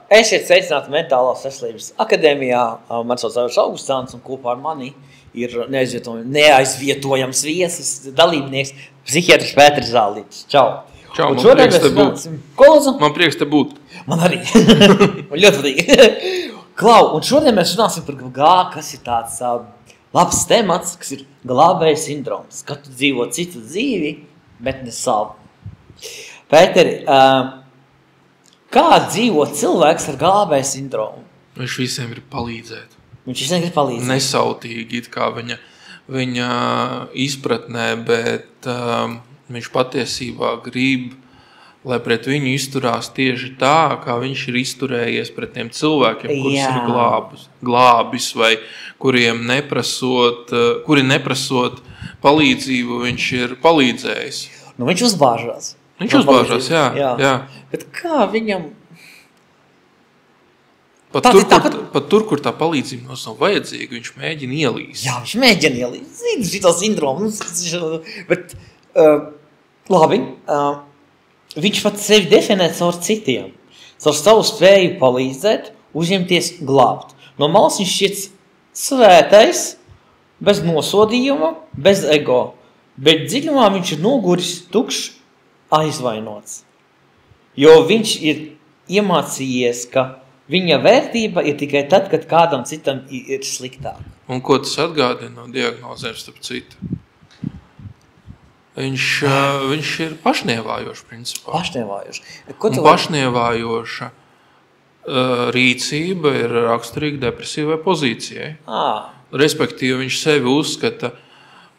Esiet sveicināti Mentālās veselības akadēmijā. Man sauc Augustāns un kopā ar mani ir neaizvietojams viesis, dalībnieks, psihiatrs Pēters Zālītis. Čau! Čau, man prieks te būt. Ko lūdzu? Man prieks te būt. Man arī. Man ļoti patīk. Klau, un šodien mēs runāsim par kas ir tāds labs temats, kas ir glābēja sindroms. Kad tu dzīvo citu dzīvi, bet ne savu. Pēteri, kā dzīvo cilvēks ar glābēja sindromu? Viņš visiem grib palīdzēt. Viņš visiem grib palīdzēt. Nesautīgi, it kā viņa izpratnē, bet viņš patiesībā grib, lai pret viņu izturās tieši tā, kā viņš ir izturējies pret tiem cilvēkiem, kurus ir glābis, vai kuri neprasot palīdzību, viņš ir palīdzējis. Nu, viņš uzbāžās. Viņš uzbāžās, jā. Bet kā viņam... Pat tur, kur tā palīdzība nav vajadzīga, viņš mēģina ielīst. Jā, viņš mēģina ielīst. Zini, šito sindromu. Bet, labi, viņš pat sevi definē caur citiem. Caur savu spēju palīdzēt, uzņemties glābt. No malas viņš šķiet svētais, bez nosodījuma, bez ego. Bet dziļumā viņš ir noguris, tukšs, aizvainots. Jo viņš ir iemācījies, ka viņa vērtība ir tikai tad, kad kādam citam ir sliktāk. Un ko tas atgādina no diagnozēm starp citu? Viņš ir pašnievājošs, principā. Pašnievājošs. Pašnievājoša rīcība ir raksturīga depresīvai pozīcijai. Respektīvi, viņš sevi uzskata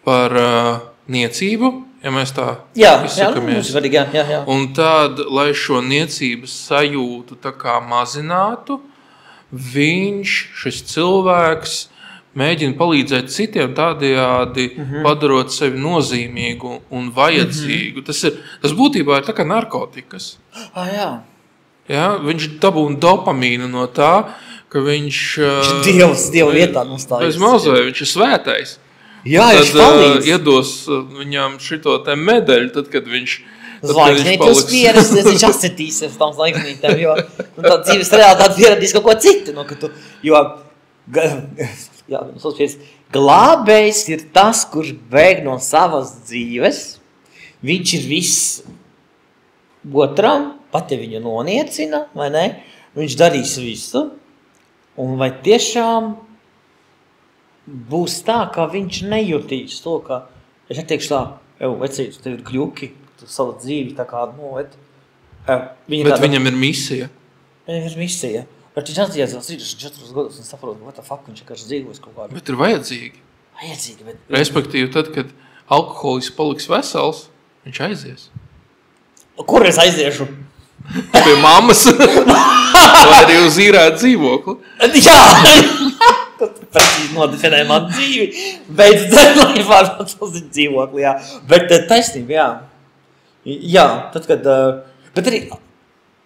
par niecību, ja mēs tā izsakamies. Jā. Un tad, lai šo niecības sajūtu tā kā mazinātu, šis cilvēks mēģina palīdzēt citiem tādējādi, padarot sevi nozīmīgu un vajadzīgu. Tas būtībā ir tā kā narkotikas. Jā, viņš dabūna dopamīnu no tā, ka viņš... Dieva vietā nostājas. Bez mazai, viņš ir svētais. Jā, tad iedos viņam šito te medaļu, tad, kad viņš Zvaigznītis pieredz, viņš asetīsies tam zvaigznītēm, jo tā dzīves realitāte pieredīs kaut ko citu. Glābējs ir tas, kurš bēg no savas dzīves. Viņš ir viss otram, pat ja viņu noniecina, vai ne? Viņš darīs visu. Un vai tiešām būs tā, ka viņš nejutīs to, ka es neteikšu tā, vecīt, tev ir kļuki, tu savu dzīvi tā kā, Bet viņam ir misija. Viņam ir misija. Bet viņš atzīstās 34 gadus un saprot, what the fuck, viņš vienkārši dzīvojas kaut kādā. Bet ir vajadzīgi. Bet... Respektīvi, tad, kad alkoholis paliks vesels, viņš aizies. Kur es aiziešu? Pie mammas. Vai arī uz īrēt dzīvokli. Jā! Precīzi nodefinē man dzīvi. Beidz dzert, lai pārvāt uz dzīvokli, jā. Bet taisnība, jā. Jā, tad, kad...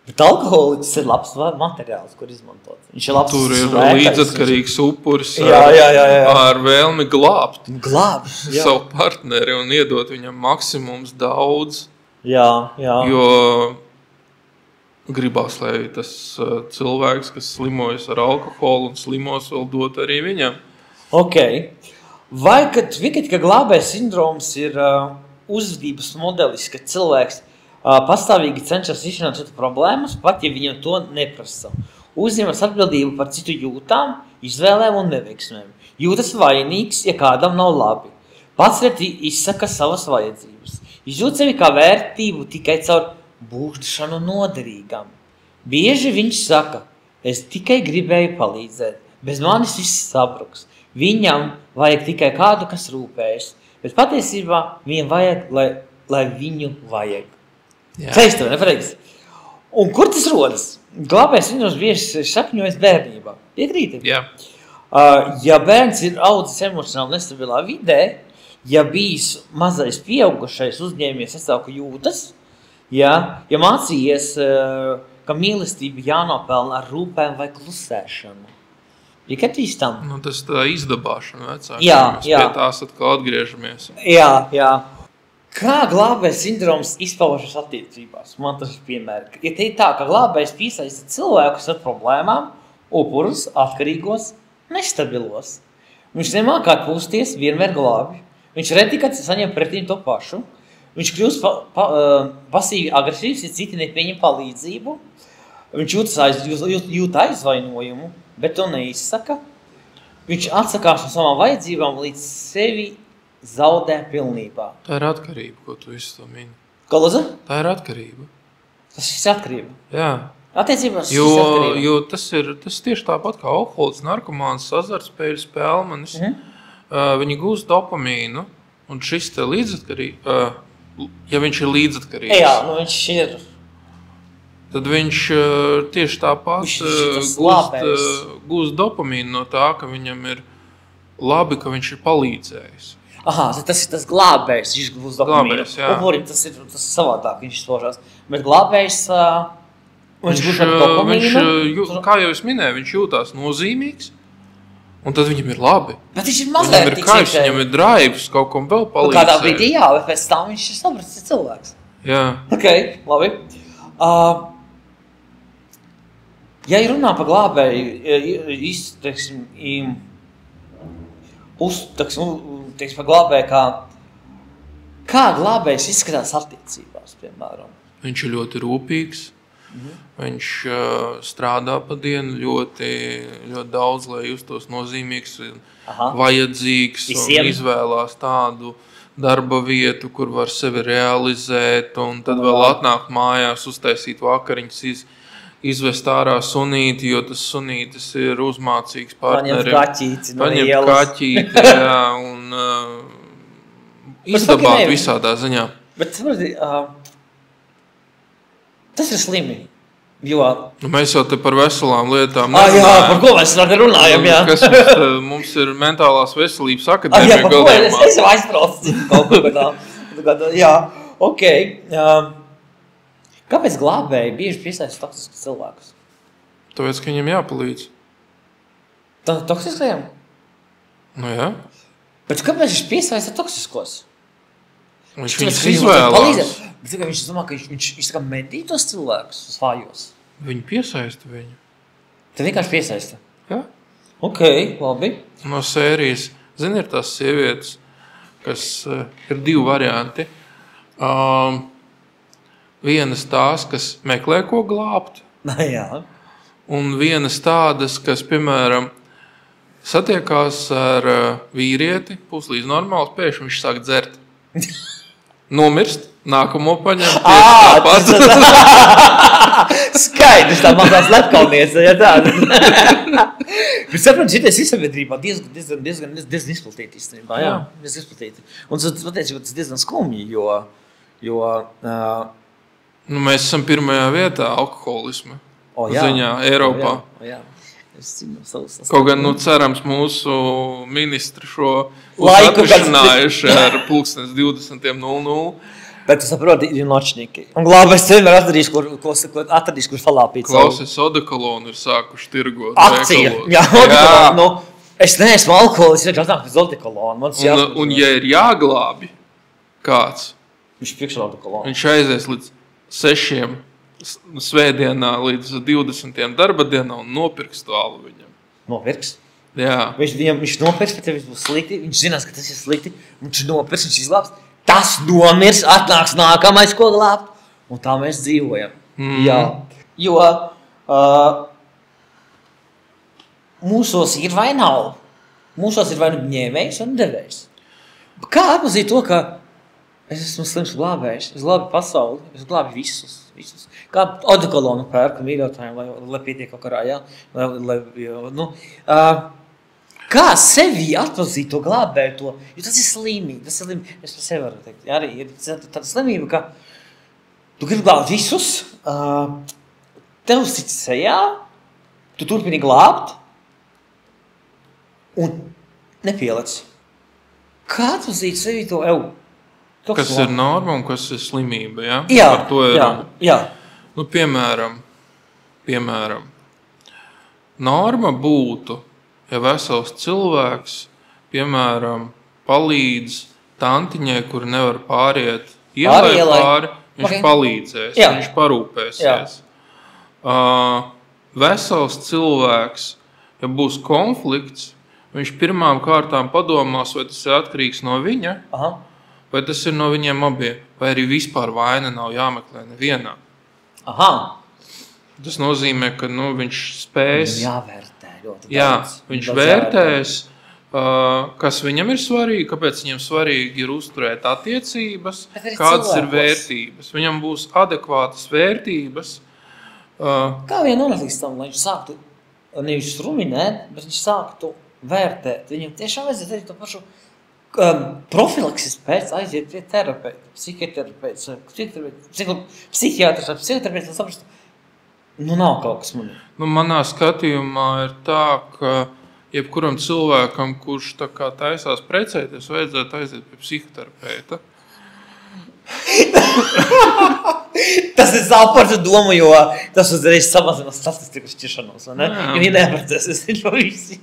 Bet alkoholiķis ir labs materiāls, kur izmantot. Viņš ir labs. Tur ir līdzatkarīgs upuris ar vēlmi glābt. Savu partneri un iedot viņam maksimums daudz. Jā. Jo gribās, lai tas cilvēks, kas slimojas ar alkoholu un slimos, vēl dot arī viņam. Ok. Vai, kad glābēja sindroms ir uzvedības modelis, ka cilvēks pastāvīgi cenšas risināt citu problēmas, pat ja viņam to neprasa. Uzņemas atbildību par citu jūtām, izvēlēm un neveiksmēm. Jūtas vainīgs, ja kādam nav labi. Pats reti izsaka savas vajadzības. Izjūt sevi kā vērtību tikai caur būšanu noderīgam. Bieži viņš saka, es tikai gribēju palīdzēt, bez manis viss sabruks. Viņam vajag tikai kādu, kas rūpējas, bet patiesībā viņam vajag, lai viņu vajag. Teiks tev, nepareiks. Un kur tas rodas? Glābējs sindroms bieži sakņojas bērnībā. Piekrīti? Jā. Ja bērns ir audzis emocionāli nestabilā vidē, ja bijis mazais pieaugušais uzņēmies esauku jūtas, ja mācījies, ka mīlestība jānopelna ar rūpēm vai klusēšanu. Piekritīs tam? Tas tā izdabāšana vecākiem. Jā. Pie tās atkal atgriežamies. Jā. Kā glābējas sindroms izpaužas attiecībās? Man tas ir piemēri. Ja te ir tā, ka glābējs piesaista cilvēkus ar problēmām, upurus, atkarīgos, nestabilos. Viņš nemāk atpūsties, vienmēr glābi. Viņš reti, kad saņem pretīm to pašu. Viņš kļūst pasīvi agresīvs, ja citi nepieņem palīdzību. Viņš jūt aizvainojumu, bet to neizsaka. Viņš atsakās no savām vajadzībām līdz sevi zaudē pilnībā. Tā ir atkarība, ko tu visu to mini. Ko lūdzu? Tā ir atkarība. Tas ir atkarība. Jā. Attiecībās jo tas tieši tāpat kā alkohols, narkomāns, azartspēļu spēlmanis. Viņi gūst dopamīnu, un šis te līdzatkarība, ja viņš ir līdzatkarīgs. Jā, viņš ir. Tad viņš tieši tāpat gūst dopamīnu no tā, ka viņam ir labi, ka viņš ir palīdzējis. Aha, tas ir tas glābējs, viņš gūst dopamīnu. Glābējs, jā. Upurim tas ir savādāk, viņš izpaužās. Bet glābējs, viņš gūst dopamīnu. Kā jau es minēju, viņš jūtās nozīmīgs, un tad viņam ir labi. Bet viņš ir mazliet tik kaips, viņam ir drives, kaut kam vēl palīdzēt. Kādā brīdī jā, bet pēc tam viņš ir sapratis cilvēks. Jā. Ok, labi. Ja runā par glābēju, par glābēju, kā glābējs izskatās attiecībās, piemēram? Viņš ir ļoti rūpīgs, viņš strādā pa dienu ļoti daudz, lai justos nozīmīgs, vajadzīgs un izvēlās tādu darba vietu, kur var sevi realizēt, un tad vēl atnākt mājās, uztaisīt vakariņas, izvest ārā sunīti, jo tas sunītis ir uzmācīgs partnerim. Paņemt kaķīti, jā, un izdabāt visādā ziņā. Bet, tas ir slimi, jo... Mēs jau te par veselām lietām jā, par ko mēs runājam, jā. Kas mums ir mentālās veselības akadēmija. Jā, par ko es jau aizbraucu kaut ko. Jā, ok. Kāpēc glābēji bieži piesaista toksiskus cilvēkus? Tāpēc, ka viņam jāpalīdz. Toksiskajiem? Nu jā. Bet kāpēc viņš piesaista toksiskos? Viņš viņus izvēlās. Bet viņš domā, ka viņš tā kā medī tos cilvēkus uz vājos. Viņi piesaista viņu. Tad vienkārši piesaista? Jā. Ok, labi. No sērijas. Zini, ir tās sievietes, kas ir divi varianti. Vienas tās, kas meklē ko glābt, jā. Un vienas tādas, kas, piemēram, satiekās ar vīrieti, puslīdz normāls, pēkšņi viņš sāk dzert. Nomirst, nākamo paņem, tāpat. Skaidrs, tā mazās lepkauniece, ja tāda. Bet sapratu, šitais izsabiedrībā diezgan izplatīti īstenībā, jā. Diezgan izplatīti. Un tas diezgan skumji, jo mēs esam pirmajā vietā alkoholisma ziņā Eiropā. Jā. Kaut gan, cerams, mūsu ministri šo atrisinājuši ar 20:00. Bet tu saproti, ir nočniki. Un glābēs vienmēr atradīs, kur falāpīt. Klausies, odekolonu ir sākuši tirgot. Akcija. Jā, odekolonu. Es neesmu alkoholis, es atnāk uz odekolonu. Un ja ir jāglābi kāds, viņš priekšā odekolonu. Viņš aizies līdz 6 svētdienā līdz 20 darba dienā un nopirks to alu viņam. Nopirks? Jā. Viņš nopirks, bet tev būs slikti. Viņš zinās, ka tas ir slikti. Viņš nopirks, viņš izglābs. Tas nomirs, atnāks nākamais, ko glābt. Un tā mēs dzīvojam. Jā. Jo mūsos ir vai nav. Mūsos ir vai nu ņēmējs un devējs. Kā atpazīt to, ka es esmu slims glābējs, es glābu pasauli, es glābu visus. Kā odekolonu pērku mīļotājiem, lai pietiek kaut karā, jā. Kā sevi atpazīt to glābēju to, jo tas ir slimība, es par sevi varu teikt. Arī ir tāda slimība, ka tu gribi glābt visus, tev sit sejā, tu turpini glābt un nepielec. Kā atpazīt sevi to kas ir norma un kas ir slimība, ja? Jā, par to ir. Jā. Nu, piemēram, norma būtu, ja vesels cilvēks, piemēram, palīdz tantiņai, kur nevar pāriet ielai pāri, viņš palīdzēs, viņš parūpēsies. Vesels cilvēks, ja būs konflikts, viņš pirmām kārtām padomās, vai tas ir atkarīgs no viņa, vai tas ir no viņiem abiem, vai arī vispār vaina nav jāmeklē nevienā. Tas nozīmē, ka viņš spēs... Jāvērtē ļoti daudz. Jā, viņš vērtēs, kas viņam ir svarīgi, kāpēc viņam svarīgi ir uzturēt attiecības, kādas ir vērtības. Viņam būs adekvātas vērtības. Kā vien nonāks tam, lai viņš sāktu, nevis ruminēt, bet viņš sāktu vērtēt. Viņam tiešām vajadzētu arī to pašu profilaksis pēc aiziet pie terapeita, psihoterapeits, psihiatrs vai psihoterapeits, lai saprastu, nav kaut kas manī. Manā skatījumā ir tā, ka jebkuram cilvēkam, kurš tā kā taisās precēties, vajadzētu aiziet pie psihoterapeita. Tas ir sāparta doma, jo tas uzreiz samazina statistikas šķiršanos, vai ne? Jo ja neprecēsies no visi.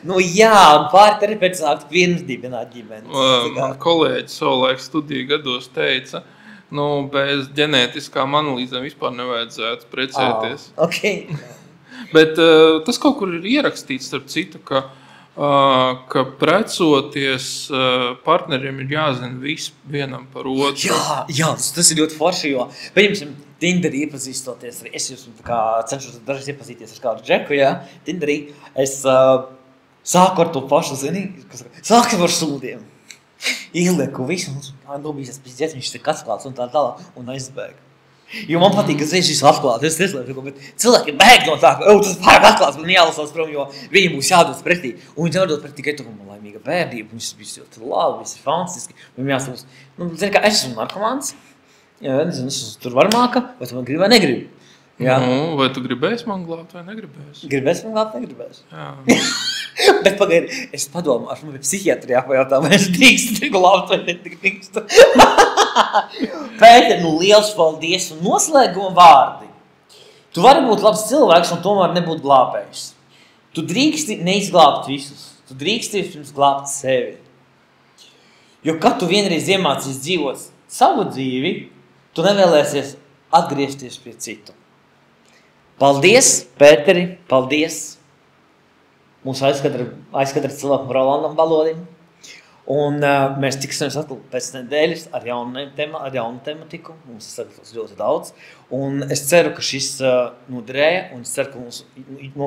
Un pāri terapeiti sākt vienasdibināt ģimeni. Man kolēģi savulaik studiju gados teica, bez ģenētiskām analīzēm vispār nevajadzētu precēties. Bet tas kaut kur ir ierakstīts, starp citu, ka precoties partneriem ir jāzina viss vienam par otru. Jā, tas ir ļoti forši, jo, pieņemsim, Tinderī iepazīstoties, arī es jūs cenšos dažreiz iepazīties ar kādu džeku, Tinderī, es sāku ar to pašu, sākam ar sūdiem. Ielieku visu, viņš ir atklāts un tā tālāk, un aizbēg. Jo man patīk, ka viņš ir atklāts, es neslēpju, bet cilvēki bēg no tā, ka tas pārāk atklāts, man jālasās prom, jo viņam būs jādod pretī. Un viņš jādod pretī, ka tu man laimīga bērnība, viņš viss ļoti labi, viss ir fantastiski. Viņam jāstāvus, es esmu narkomāns, es esmu tur varmāka, vai tu man gribi vai negribi. Vai tu gribēsi man glābt vai negribēsi? Gribēsi man glābt, negribēsi. Jā. Bet pagaidi, es padomu, ar man psihiatrijā pajautā, vai es drīkstu glābt vai nedrīkstu. Pēter, liels paldies un noslēguma vārdi. Tu vari būt labs cilvēks un tomēr nebūt glābējs. Tu drīksti neizglābt visus. Tu drīksti pirms glābt sevi. Jo kad tu vienreiz iemācīs dzīvot savu dzīvi, tu nevēlēsies atgriezties pie citu. Paldies, Pēteri, paldies. Mūsu aizkadra cilvēkam Rolandam Balodim. Un mēs tiksimies atkal pēc nedēļas ar jaunu tematiku. Mums ir sagatavots ļoti daudz. Un es ceru, ka šis noderēja. Un es ceru, ka mūsu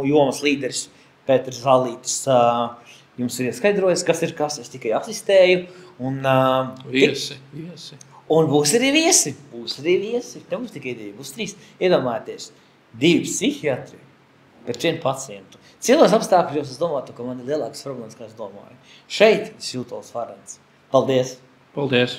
jomas līderis Pēters Zalītis jums ir ieskaidrojis, kas ir kas. Es tikai asistēju. Un, viesi. Un būs arī viesi. Te mums tikai 2, būs 3. Iedomājieties, 2 psihiatri pret 1 pacientu. Cilvēks apstākļos es domātu, ka man ir lielākas problēmas, kā es domāju. Šeit es jūtos varens. Paldies! Paldies!